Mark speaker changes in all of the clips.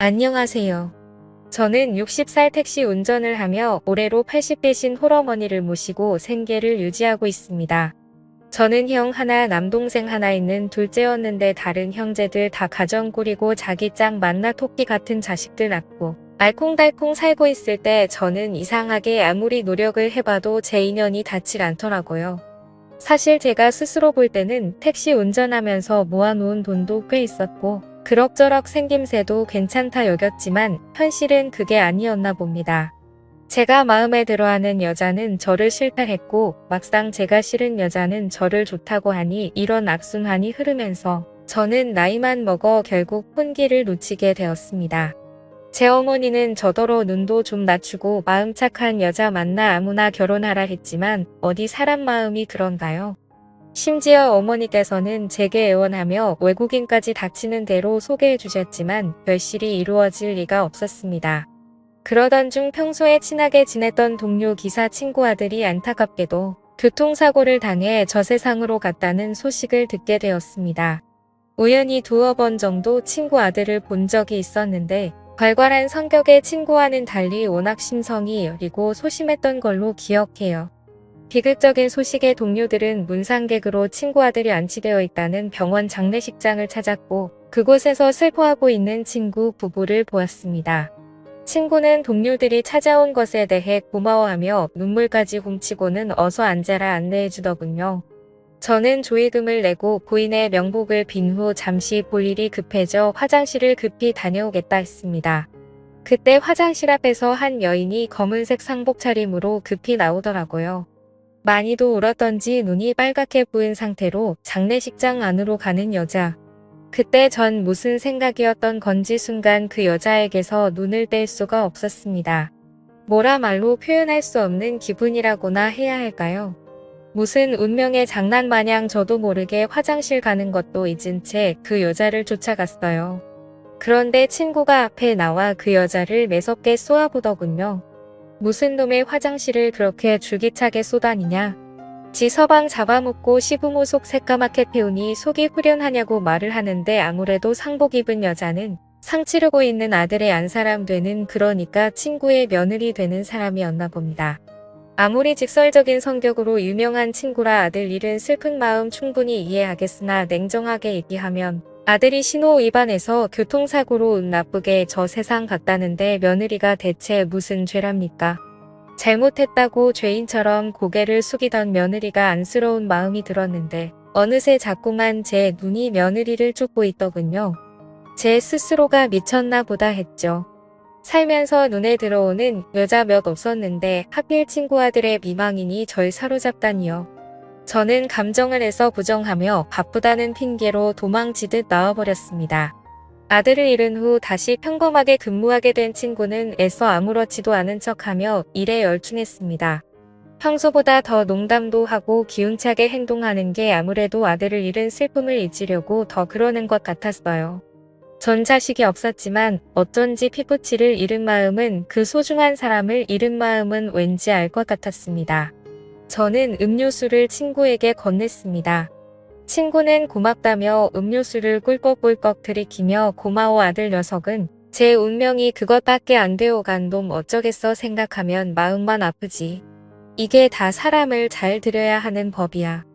Speaker 1: 안녕하세요. 저는 60살 택시 운전을 하며 올해로 80 되신 홀어머니를 모시고 생계를 유지하고 있습니다. 저는 형 하나, 남동생 하나 있는 둘째였는데 다른 형제들 다 가정 꾸리고 자기 짝 만나 토끼 같은 자식들 낳고 알콩달콩 살고 있을 때 저는 이상하게 아무리 노력을 해봐도 제 인연이 닿질 않더라고요. 사실 제가 스스로 볼 때는 택시 운전하면서 모아놓은 돈도 꽤 있었고 그럭저럭 생김새도 괜찮다 여겼지만 현실은 그게 아니었나 봅니다. 제가 마음에 들어하는 여자는 저를 싫다했고 막상 제가 싫은 여자는 저를 좋다고 하니 이런 악순환이 흐르면서 저는 나이만 먹어 결국 혼기를 놓치게 되었습니다. 제 어머니는 저더러 눈도 좀 낮추고 마음 착한 여자 만나 아무나 결혼하라 했지만 어디 사람 마음이 그런가요? 심지어 어머니께서는 제게 애원하며 외국인까지 닥치는 대로 소개해 주셨지만 별실이 이루어질 리가 없었습니다. 그러던 중 평소에 친하게 지냈던 동료 기사 친구 아들이 안타깝게도 교통사고를 당해 저 세상으로 갔다는 소식을 듣게 되었습니다. 우연히 두어 번 정도 친구 아들을 본 적이 있었는데 괄괄한 성격의 친구와는 달리 워낙 심성이 여리고 소심했던 걸로 기억해요. 비극적인 소식의 동료들은 문상객으로 친구 아들이 안치되어 있다는 병원 장례식장을 찾았고 그곳에서 슬퍼하고 있는 친구 부부를 보았습니다. 친구는 동료들이 찾아온 것에 대해 고마워하며 눈물까지 훔치고는 어서 앉아라 안내해주더군요. 저는 조의금을 내고 부인의 명복을 빈 후 잠시 볼 일이 급해져 화장실을 급히 다녀오겠다 했습니다. 그때 화장실 앞에서 한 여인이 검은색 상복 차림으로 급히 나오더라고요. 많이도 울었던지 눈이 빨갛게 부은 상태로 장례식장 안으로 가는 여자. 그때 전 무슨 생각이었던 건지 순간 그 여자에게서 눈을 뗄 수가 없었습니다. 뭐라 말로 표현할 수 없는 기분이라고나 해야 할까요? 무슨 운명의 장난 마냥 저도 모르게 화장실 가는 것도 잊은 채 그 여자를 쫓아갔어요. 그런데 친구가 앞에 나와 그 여자를 매섭게 쏘아보더군요. 무슨 놈의 화장실을 그렇게 줄기차게 쏘다니냐. 지 서방 잡아먹고 시부모 속 새까맣게 태우니 속이 후련하냐고 말을 하는데 아무래도 상복 입은 여자는 상 치르고 있는 아들의 안사람 되는 그러니까 친구의 며느리 되는 사람이었나 봅니다. 아무리 직설적인 성격으로 유명한 친구라 아들 잃은 슬픈 마음 충분히 이해하겠으나 냉정하게 얘기하면 아들이 신호 위반해서 교통사고로 운 나쁘게 저 세상 갔다는데 며느리가 대체 무슨 죄랍니까? 잘못했다고 죄인처럼 고개를 숙이던 며느리가 안쓰러운 마음이 들었는데 어느새 자꾸만 제 눈이 며느리를 쫓고 있더군요. 제 스스로가 미쳤나 보다 했죠. 살면서 눈에 들어오는 여자 몇 없었는데 하필 친구 아들의 미망인이 절 사로잡다니요. 저는 감정을 해서 부정하며 바쁘다는 핑계로 도망치듯 나와버렸습니다. 아들을 잃은 후 다시 평범하게 근무하게 된 친구는 애써 아무렇지도 않은 척하며 일에 열중했습니다. 평소보다 더 농담도 하고 기운차게 행동하는 게 아무래도 아들을 잃은 슬픔을 잊으려고 더 그러는 것 같았어요. 전 자식이 없었지만 어쩐지 피부치를 잃은 마음은 그 소중한 사람을 잃은 마음은 왠지 알 것 같았습니다. 저는 음료수를 친구에게 건넸습니다. 친구는 고맙다며 음료수를 꿀꺽꿀꺽 들이키며 고마워 아들 녀석은 제 운명이 그것밖에 안 되어간 놈 어쩌겠어 생각하면 마음만 아프지. 이게 다 사람을 잘 들여야 하는 법이야.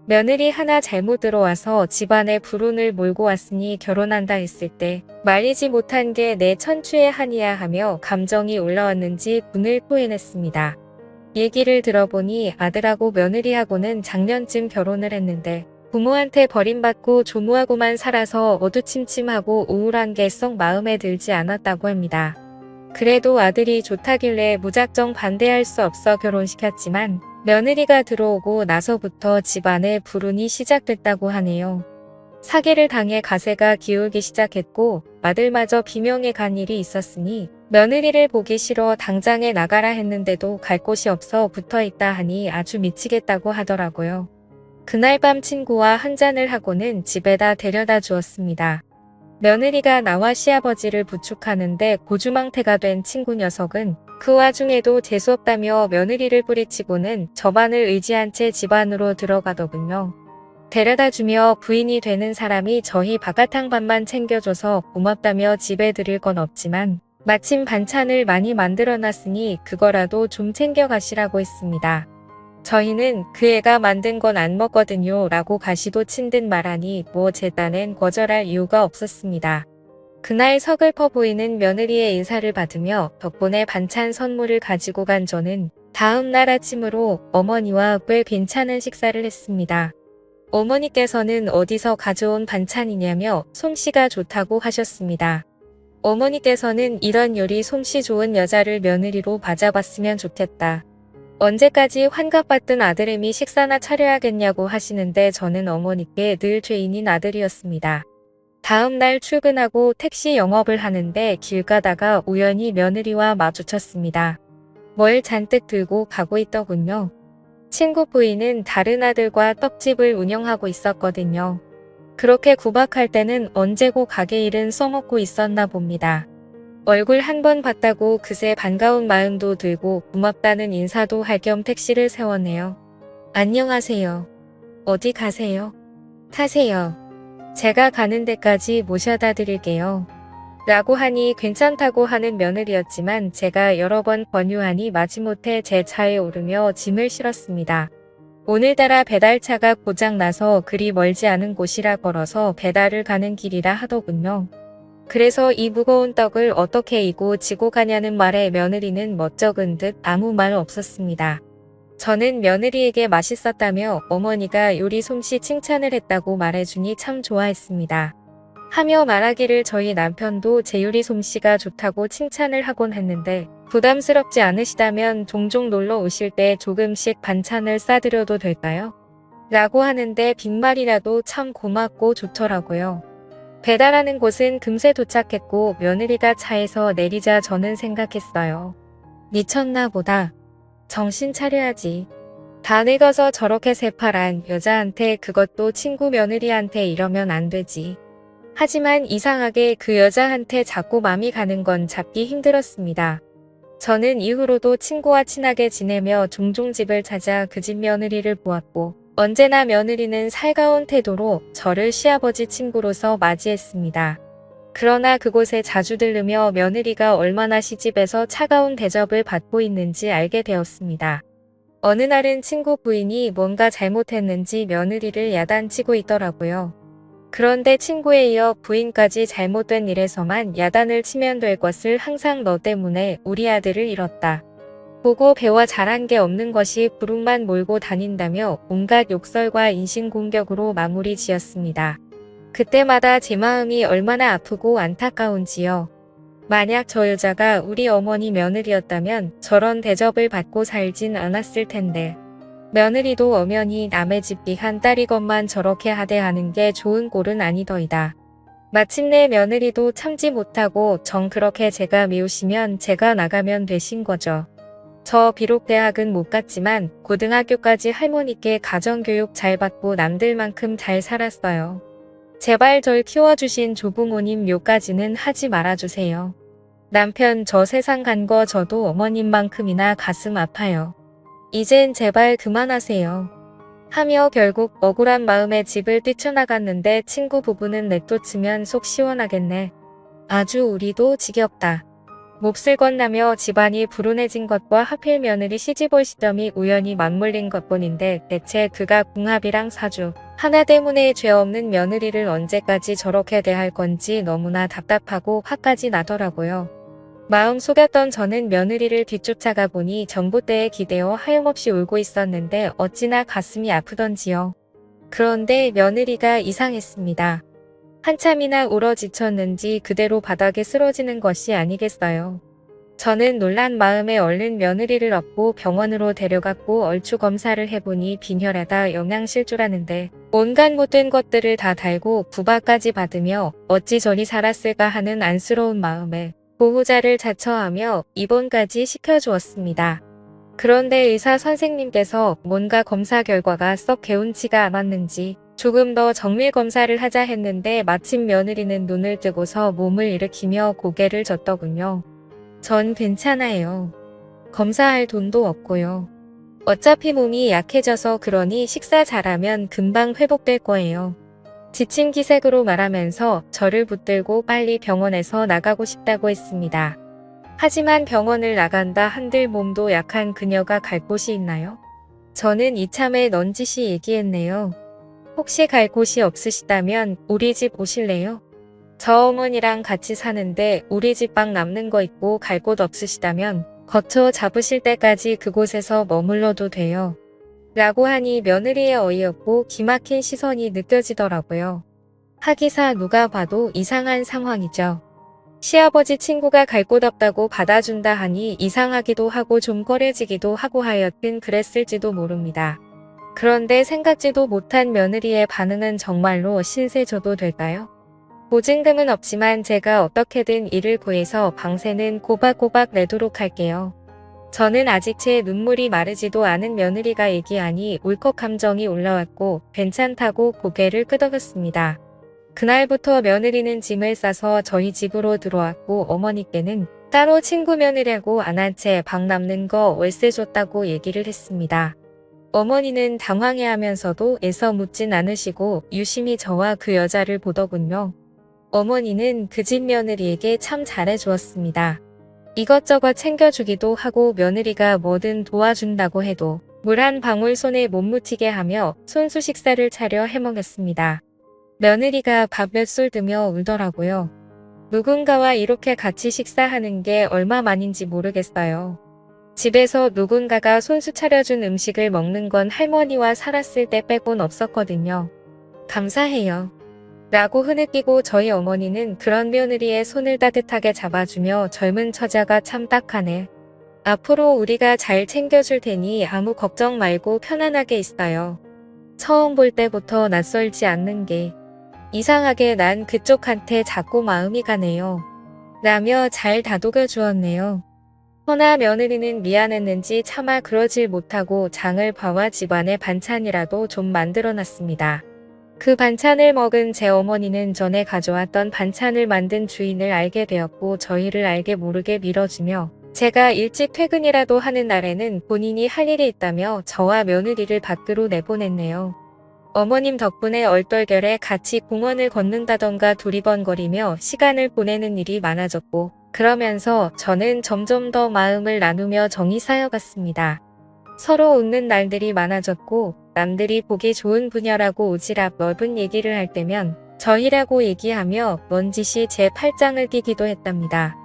Speaker 1: 며느리 하나 잘못 들어와서 집안에 불운을 몰고 왔으니 결혼한다 했을 때 말리지 못한 게 내 천추의 한이야 하며 감정이 올라왔는지 분을 토해냈습니다. 얘기를 들어보니 아들하고 며느리하고는 작년쯤 결혼을 했는데 부모한테 버림받고 조무하고만 살아서 어두침침하고 우울한 게 썩 마음에 들지 않았다고 합니다. 그래도 아들이 좋다길래 무작정 반대할 수 없어 결혼시켰지만 며느리가 들어오고 나서부터 집안에 불운이 시작됐다고 하네요. 사기를 당해 가세가 기울기 시작했고 아들마저 비명에 간 일이 있었으니 며느리를 보기 싫어 당장에 나가라 했는데도 갈 곳이 없어 붙어있다 하니 아주 미치겠다고 하더라고요. 그날 밤 친구와 한잔을 하고는 집에다 데려다 주었습니다. 며느리가 나와 시아버지를 부축하는데 고주망태가 된 친구 녀석은 그 와중에도 재수없다며 며느리를 뿌리치고는 저만을 의지한 채 집안으로 들어가더군요. 데려다주며 부인이 되는 사람이 저희 박하탕 밥만 챙겨줘서 고맙다며 집에 드릴 건 없지만 마침 반찬을 많이 만들어놨으니 그거라도 좀 챙겨가시라고 했습니다. 저희는 그 애가 만든 건 안 먹거든요 라고 가시도 친 듯 말하니 뭐 제 딴엔 거절할 이유가 없었습니다. 그날 서글퍼 보이는 며느리의 인사를 받으며 덕분에 반찬 선물을 가지고 간 저는 다음 날 아침으로 어머니와 꽤 괜찮은 식사를 했습니다. 어머니께서는 어디서 가져온 반찬이냐며 솜씨가 좋다고 하셨습니다. 어머니께서는 이런 요리 솜씨 좋은 여자를 며느리로 봐잡았으면 좋겠다. 언제까지 환갑받던 아들애미 식사나 차려야겠냐고 하시는데 저는 어머니께 늘 죄인인 아들이었습니다. 다음 날 출근하고 택시 영업을 하는데 길 가다가 우연히 며느리와 마주쳤습니다. 뭘 잔뜩 들고 가고 있더군요. 친구 부인은 다른 아들과 떡집을 운영하고 있었거든요. 그렇게 구박할 때는 언제고 가게 일은 써먹고 있었나 봅니다. 얼굴 한 번 봤다고 그새 반가운 마음도 들고 고맙다는 인사도 할 겸 택시를 세웠네요. 안녕하세요. 어디 가세요? 타세요. 제가 가는 데까지 모셔다 드릴게요. 라고 하니 괜찮다고 하는 며느리였지만 제가 여러 번 권유하니 마지못해 제 차에 오르며 짐을 실었습니다. 오늘따라 배달차가 고장나서 그리 멀지 않은 곳이라 걸어서 배달을 가는 길이라 하더군요. 그래서 이 무거운 떡을 어떻게 이고 지고 가냐는 말에 며느리는 멋쩍은 듯 아무 말 없었습니다. 저는 며느리에게 맛있었다며 어머니가 요리 솜씨 칭찬을 했다고 말해주니 참 좋아했습니다. 하며 말하기를 저희 남편도 제 요리 솜씨가 좋다고 칭찬을 하곤 했는데 부담스럽지 않으시다면 종종 놀러 오실 때 조금씩 반찬을 싸드려도 될까요? 라고 하는데 빈말이라도 참 고맙고 좋더라고요. 배달하는 곳은 금세 도착했고 며느리가 차에서 내리자 저는 생각했어요. 미쳤나 보다. 정신 차려야지. 다 늙어서 저렇게 새파란 여자한테 그것도 친구 며느리한테 이러면 안 되지. 하지만 이상하게 그 여자한테 자꾸 맘이 가는 건 잡기 힘들었습니다. 저는 이후로도 친구와 친하게 지내며 종종 집을 찾아 그 집 며느리를 보았고 언제나 며느리는 살가운 태도로 저를 시아버지 친구로서 맞이했습니다. 그러나 그곳에 자주 들르며 며느리가 얼마나 시집에서 차가운 대접을 받고 있는지 알게 되었습니다. 어느 날은 친구 부인이 뭔가 잘못했는지 며느리를 야단치고 있더라고요. 그런데 친구에 이어 부인까지 잘못된 일에서만 야단을 치면 될 것을 항상 너 때문에 우리 아들을 잃었다. 보고 배워 잘한 게 없는 것이 부룩만 몰고 다닌다며 온갖 욕설과 인신공격으로 마무리 지었습니다. 그때마다 제 마음이 얼마나 아프고 안타까운지요. 만약 저 여자가 우리 어머니 며느리였다면 저런 대접을 받고 살진 않았을 텐데. 며느리도 엄연히 남의 집 귀한 딸이건만 저렇게 하대하는 게 좋은 꼴은 아니더이다. 마침내 며느리도 참지 못하고 정 그렇게 제가 미우시면 제가 나가면 되신 거죠. 저 비록 대학은 못 갔지만 고등학교까지 할머니께 가정교육 잘 받고 남들만큼 잘 살았어요. 제발 절 키워주신 조부모님 욕까지는 하지 말아주세요. 남편 저 세상 간 거 저도 어머님만큼이나 가슴 아파요. 이젠 제발 그만하세요. 하며 결국 억울한 마음에 집을 뛰쳐나갔는데 친구 부부는 내쫓으면 속 시원하겠네. 아주 우리도 지겹다. 몹쓸 것나며 집안이 불운해진 것과 하필 며느리 시집올 시점이 우연히 맞물린 것뿐인데 대체 그가 궁합이랑 사주 하나 때문에 죄 없는 며느리를 언제까지 저렇게 대할 건지 너무나 답답하고 화까지 나더라고요. 마음 속였던 저는 며느리를 뒤쫓아가 보니 전봇대에 기대어 하염없이 울고 있었는데 어찌나 가슴이 아프던지요. 그런데 며느리가 이상했습니다. 한참이나 울어 지쳤는지 그대로 바닥에 쓰러지는 것이 아니겠어요. 저는 놀란 마음에 얼른 며느리를 업고 병원으로 데려갔고 얼추 검사를 해보니 빈혈에다 영양실조라는데 온갖 못된 것들을 다 달고 부바까지 받으며 어찌 저리 살았을까 하는 안쓰러운 마음에 보호자를 자처하며 입원까지 시켜주었습니다. 그런데 의사 선생님께서 뭔가 검사 결과가 썩 개운치가 않았는지 조금 더 정밀 검사를 하자 했는데 마침 며느리는 눈을 뜨고서 몸을 일으키며 고개를 젓더군요. 전 괜찮아요. 검사할 돈도 없고요. 어차피 몸이 약해져서 그러니 식사 잘하면 금방 회복될 거예요. 지친 기색으로 말하면서 저를 붙들고 빨리 병원에서 나가고 싶다고 했습니다. 하지만 병원을 나간다 한들 몸도 약한 그녀가 갈 곳이 있나요? 저는 이참에 넌지시 얘기했네요. 혹시 갈 곳이 없으시다면 우리 집 오실래요? 저 어머니랑 같이 사는데 우리 집 방 남는 거 있고 갈 곳 없으시다면 거처 잡으실 때까지 그곳에서 머물러도 돼요. 라고 하니 며느리의 어이없고 기막힌 시선이 느껴지더라고요. 하기사 누가 봐도 이상한 상황이죠. 시아버지 친구가 갈 곳 없다고 받아준다 하니 이상하기도 하고 좀 꺼려지기도 하고 하여튼 그랬을지도 모릅니다. 그런데 생각지도 못한 며느리의 반응은 정말로 신세져도 될까요? 보증금은 없지만 제가 어떻게든 일을 구해서 방세는 꼬박꼬박 내도록 할게요. 저는 아직 제 눈물이 마르지도 않은 며느리가 얘기하니 울컥 감정이 올라왔고 괜찮다고 고개를 끄덕였습니다. 그날부터 며느리는 짐을 싸서 저희 집으로 들어왔고 어머니께는 따로 친구 며느리라고 안 한 채 방 남는 거 월세 줬다고 얘기를 했습니다. 어머니는 당황해하면서도 애써 묻진 않으시고 유심히 저와 그 여자를 보더군요. 어머니는 그 집 며느리에게 참 잘해주었습니다. 이것저것 챙겨주기도 하고 며느리가 뭐든 도와준다고 해도 물 한 방울 손에 못 묻히게 하며 손수 식사를 차려 해먹였습니다. 며느리가 밥 몇 술 드며 울더라고요. 누군가와 이렇게 같이 식사하는 게 얼마만인지 모르겠어요. 집에서 누군가가 손수 차려준 음식을 먹는 건 할머니와 살았을 때 빼곤 없었거든요. 감사해요. 라고 흐느끼고 저희 어머니는 그런 며느리의 손을 따뜻하게 잡아주며 젊은 처자가 참 딱하네. 앞으로 우리가 잘 챙겨줄 테니 아무 걱정 말고 편안하게 있어요. 처음 볼 때부터 낯설지 않는 게 이상하게 난 그쪽한테 자꾸 마음이 가네요. 라며 잘 다독여 주었네요. 허나 며느리는 미안했는지 차마 그러질 못하고 장을 봐와 집안의 반찬이라도 좀 만들어놨습니다. 그 반찬을 먹은 제 어머니는 전에 가져왔던 반찬을 만든 주인을 알게 되었고 저희를 알게 모르게 밀어주며 제가 일찍 퇴근이라도 하는 날에는 본인이 할 일이 있다며 저와 며느리를 밖으로 내보냈네요. 어머님 덕분에 얼떨결에 같이 공원을 걷는다던가 두리번거리며 시간을 보내는 일이 많아졌고 그러면서 저는 점점 더 마음을 나누며 정이 쌓여갔습니다. 서로 웃는 날들이 많아졌고 남들이 보기 좋은 부녀라고 오지랖 넓은 얘기를 할 때면 저희라고 얘기하며 넌지시 제 팔짱을 끼기도 했답니다.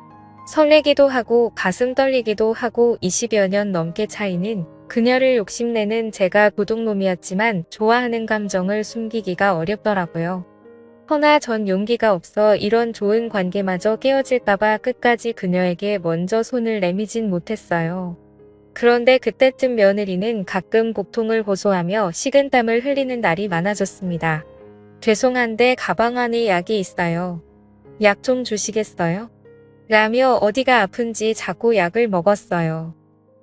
Speaker 1: 설레기도 하고 가슴 떨리기도 하고 20여 년 넘게 차이는 그녀를 욕심내는 제가 도둑놈이었지만 좋아하는 감정을 숨기기가 어렵더라고요. 허나 전 용기가 없어 이런 좋은 관계마저 깨어질까봐 끝까지 그녀에게 먼저 손을 내미진 못했어요. 그런데 그때쯤 며느리는 가끔 고통을 호소하며 식은땀을 흘리는 날이 많아졌습니다. 죄송한데 가방 안에 약이 있어요. 약 좀 주시겠어요? 라며 어디가 아픈지 자꾸 약을 먹었어요.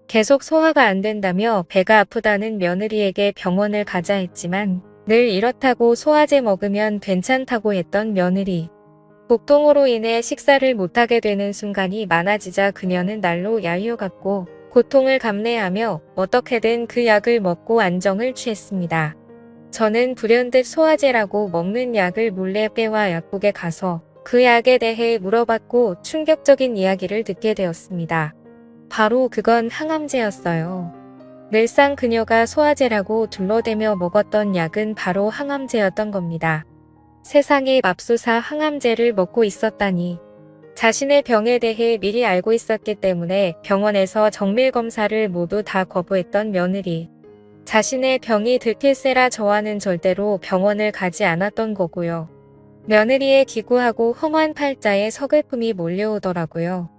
Speaker 1: 계속 소화가 안 된다며 배가 아프다는 며느리에게 병원을 가자 했지만 늘 이렇다고 소화제 먹으면 괜찮다고 했던 며느리. 복통으로 인해 식사를 못하게 되는 순간이 많아지자 그녀는 날로 야유어갔고 고통을 감내하며 어떻게든 그 약을 먹고 안정을 취했습니다. 저는 불현듯 소화제라고 먹는 약을 몰래 빼와 약국에 가서 그 약에 대해 물어봤고 충격적인 이야기를 듣게 되었습니다. 바로 그건 항암제였어요. 늘상 그녀가 소화제라고 둘러대며 먹었던 약은 바로 항암제였던 겁니다. 세상에 맙소사 항암제를 먹고 있었다니. 자신의 병에 대해 미리 알고 있었기 때문에 병원에서 정밀검사를 모두 다 거부했던 며느리. 자신의 병이 들킬세라 저와는 절대로 병원을 가지 않았던 거고요. 며느리의 기구하고 험한 팔자에 서글픔이 몰려오더라고요.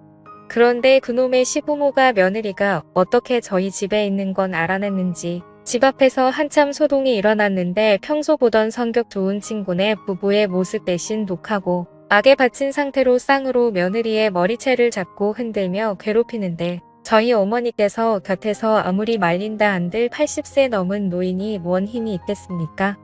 Speaker 1: 그런데 그놈의 시부모가 며느리가 어떻게 저희 집에 있는 건 알아냈는지 집 앞에서 한참 소동이 일어났는데 평소 보던 성격 좋은 친구네 부부의 모습 대신 독하고 악에 받친 상태로 쌍으로 며느리의 머리채를 잡고 흔들며 괴롭히는데 저희 어머니께서 곁에서 아무리 말린다 한들 80세 넘은 노인이 뭔 힘이 있겠습니까?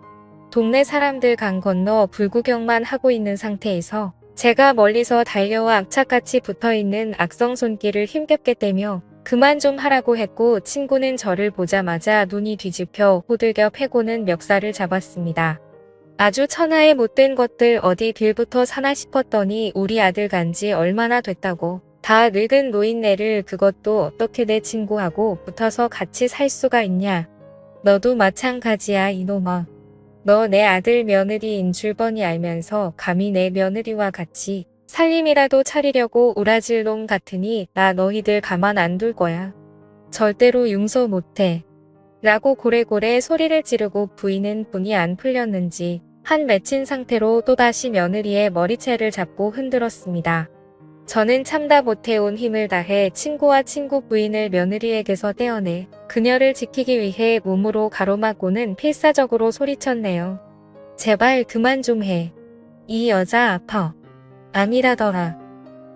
Speaker 1: 동네 사람들 강 건너 불구경만 하고 있는 상태에서 제가 멀리서 달려와 악착같이 붙어있는 악성 손길을 힘겹게 떼며 그만 좀 하라고 했고 친구는 저를 보자마자 눈이 뒤집혀 호들갑 패고는 멱살을 잡았습니다. 아주 천하의 못된 것들 어디 빌부터 사나 싶었더니 우리 아들 간지 얼마나 됐다고. 다 늙은 노인네를 그것도 어떻게 내 친구하고 붙어서 같이 살 수가 있냐. 너도 마찬가지야 이놈아. 너 내 아들 며느리인 줄 뻔히 알면서 감히 내 며느리와 같이 살림이라도 차리려고 우라질 놈 같으니 나 너희들 가만 안 둘 거야. 절대로 용서 못해. 라고 고래고래 소리를 지르고 부인은 분이 안 풀렸는지 한 맺힌 상태로 또다시 며느리의 머리채를 잡고 흔들었습니다. 저는 참다 못해 온 힘을 다해 친구와 친구 부인을 며느리에게서 떼어내 그녀를 지키기 위해 몸으로 가로막고는 필사적으로 소리쳤네요. 제발 그만 좀 해. 이 여자 아파. 아니라더라.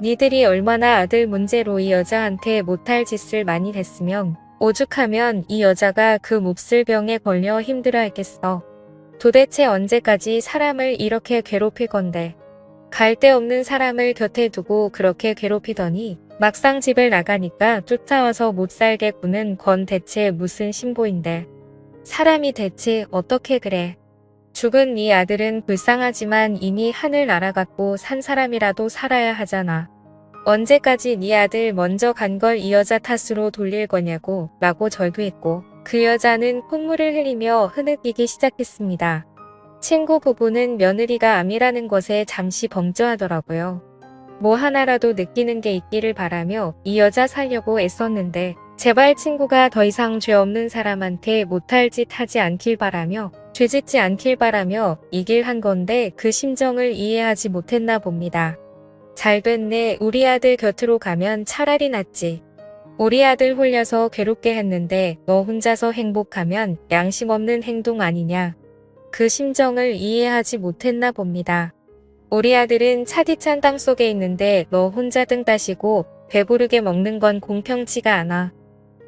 Speaker 1: 니들이 얼마나 아들 문제로 이 여자한테 못할 짓을 많이 했으면 오죽하면 이 여자가 그 몹쓸 병에 걸려 힘들어했겠어. 도대체 언제까지 사람을 이렇게 괴롭힐 건데. 갈 데 없는 사람을 곁에 두고 그렇게 괴롭히더니 막상 집을 나가니까 쫓아와서 못 살게 구는 건 대체 무슨 신보인데. 사람이 대체 어떻게 그래. 죽은 네 아들은 불쌍하지만 이미 하늘 날아갔고 산 사람이라도 살아야 하잖아. 언제까지 네 아들 먼저 간 걸 이 여자 탓으로 돌릴 거냐고 라고 절규했고 그 여자는 콧물을 흘리며 흐느끼기 시작했습니다. 친구 부부는 며느리가 암이라는 것에 잠시 벙쪄하더라고요. 뭐 하나라도 느끼는 게 있기를 바라며 이 여자 살려고 애썼는데 제발 친구가 더 이상 죄 없는 사람한테 못할 짓 하지 않길 바라며 죄짓지 않길 바라며 이 길 한 건데 그 심정을 이해하지 못했나 봅니다. 잘 됐네. 우리 아들 곁으로 가면 차라리 낫지. 우리 아들 홀려서 괴롭게 했는데 너 혼자서 행복하면 양심 없는 행동 아니냐. 그 심정을 이해하지 못했나 봅니다. 우리 아들은 차디찬 땅속에 있는데 너 혼자 등 따시고 배부르게 먹는 건 공평치가 않아.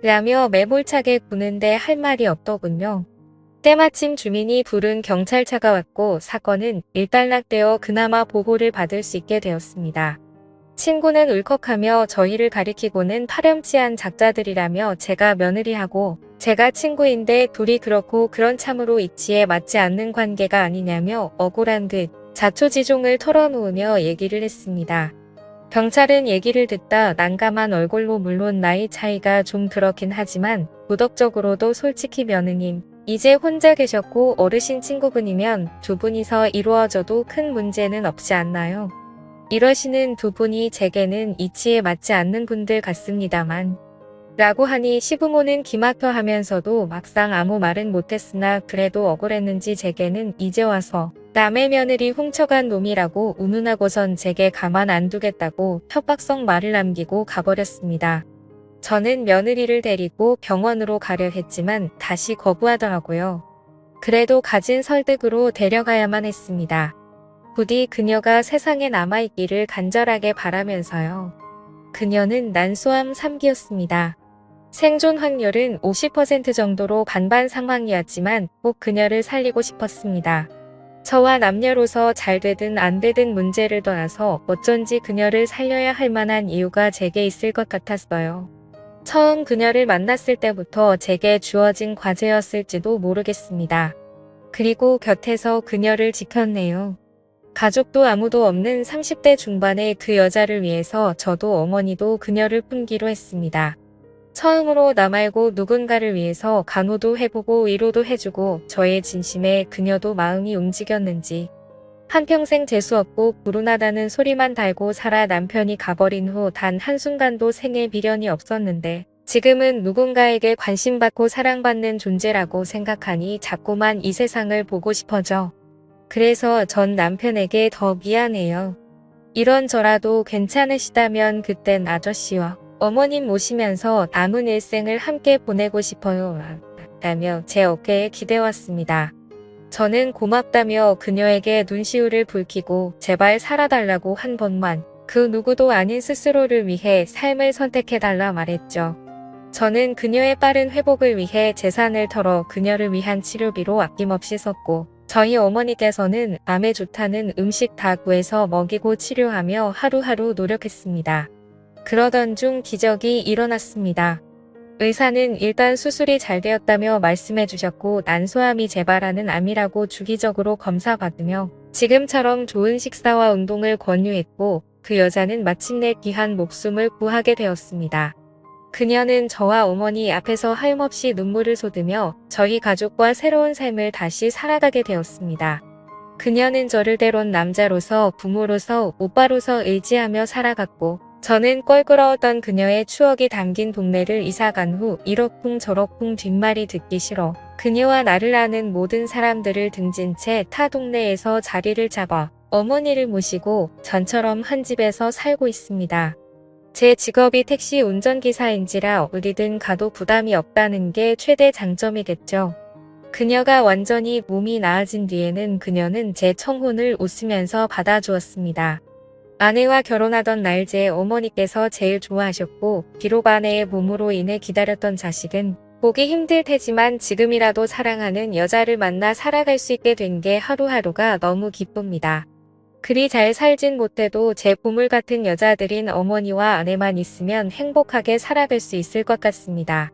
Speaker 1: 라며 매몰차게 구는데 할 말이 없더군요. 때마침 주민이 부른 경찰차가 왔고 사건은 일단락되어 그나마 보호를 받을 수 있게 되었습니다. 친구는 울컥하며 저희를 가리키고는 파렴치한 작자들이라며 제가 며느리하고 제가 친구인데 둘이 그렇고 그런 참으로 이치에 맞지 않는 관계가 아니냐며 억울한 듯 자초지종을 털어놓으며 얘기를 했습니다. 경찰은 얘기를 듣다 난감한 얼굴로 물론 나이 차이가 좀 그렇긴 하지만 도덕적으로도 솔직히 며느님 이제 혼자 계셨고 어르신 친구분이면 두 분이서 이루어져도 큰 문제는 없지 않나요? 이러시는 두 분이 제게는 이치에 맞지 않는 분들 같습니다만 라고 하니 시부모는 기막혀 하면서도 막상 아무 말은 못했으나 그래도 억울했는지 제게는 이제 와서 남의 며느리 훔쳐간 놈이라고 운운하고선 제게 가만 안 두겠다고 협박성 말을 남기고 가버렸습니다. 저는 며느리를 데리고 병원으로 가려 했지만 다시 거부하더라고요. 그래도 가진 설득으로 데려가야만 했습니다. 부디 그녀가 세상에 남아있기를 간절하게 바라면서요. 그녀는 난소암 3기였습니다. 생존 확률은 50% 정도로 반반 상황이었지만 꼭 그녀를 살리고 싶었습니다. 저와 남녀로서 잘 되든 안 되든 문제를 떠나서 어쩐지 그녀를 살려야 할 만한 이유가 제게 있을 것 같았어요. 처음 그녀를 만났을 때부터 제게 주어진 과제였을지도 모르겠습니다. 그리고 곁에서 그녀를 지켰네요. 가족도 아무도 없는 30대 중반의 그 여자를 위해서 저도 어머니도 그녀를 품기로 했습니다. 처음으로 나 말고 누군가를 위해서 간호도 해보고 위로도 해주고 저의 진심에 그녀도 마음이 움직였는지 한평생 재수없고 불운하다는 소리만 달고 살아 남편이 가버린 후 단 한순간도 생애 미련이 없었는데 지금은 누군가에게 관심받고 사랑받는 존재라고 생각하니 자꾸만 이 세상을 보고 싶어져. 그래서 전 남편에게 더 미안해요. 이런저라도 괜찮으시다면 그땐 아저씨와 어머님 모시면서 남은 일생을 함께 보내고 싶어요. 라며 제 어깨에 기대왔습니다. 저는 고맙다며 그녀에게 눈시울을 붉히고 제발 살아달라고 한 번만 그 누구도 아닌 스스로를 위해 삶을 선택해달라 말했죠. 저는 그녀의 빠른 회복을 위해 재산을 털어 그녀를 위한 치료비로 아낌없이 썼고 저희 어머니께서는 암에 좋다는 음식 다 구해서 먹이고 치료하며 하루하루 노력했습니다. 그러던 중 기적이 일어났습니다. 의사는 일단 수술이 잘 되었다며 말씀해 주셨고 난소암이 재발하는 암이라고 주기적으로 검사받으며 지금처럼 좋은 식사와 운동을 권유했고 그 여자는 마침내 귀한 목숨을 구하게 되었습니다. 그녀는 저와 어머니 앞에서 하염없이 눈물을 쏟으며 저희 가족과 새로운 삶을 다시 살아가게 되었습니다. 그녀는 저를 때론 남자로서, 부모로서, 오빠로서 의지하며 살아갔고 저는 껄끄러웠던 그녀의 추억이 담긴 동네를 이사간 후 이러쿵저러쿵 뒷말이 듣기 싫어 그녀와 나를 아는 모든 사람들을 등진 채 타 동네에서 자리를 잡아 어머니를 모시고 전처럼 한 집에서 살고 있습니다. 제 직업이 택시 운전기사인지라 어디든 가도 부담이 없다는 게 최대 장점이겠죠. 그녀가 완전히 몸이 나아진 뒤에는 그녀는 제 청혼을 웃으면서 받아주었습니다. 아내와 결혼하던 날 제 어머니께서 제일 좋아하셨고 비록 아내의 몸으로 인해 기다렸던 자식은 보기 힘들 테지만 지금이라도 사랑하는 여자를 만나 살아갈 수 있게 된 게 하루하루가 너무 기쁩니다. 그리 잘 살진 못해도 제 보물 같은 여자들인 어머니와 아내만 있으면 행복하게 살아갈 수 있을 것 같습니다.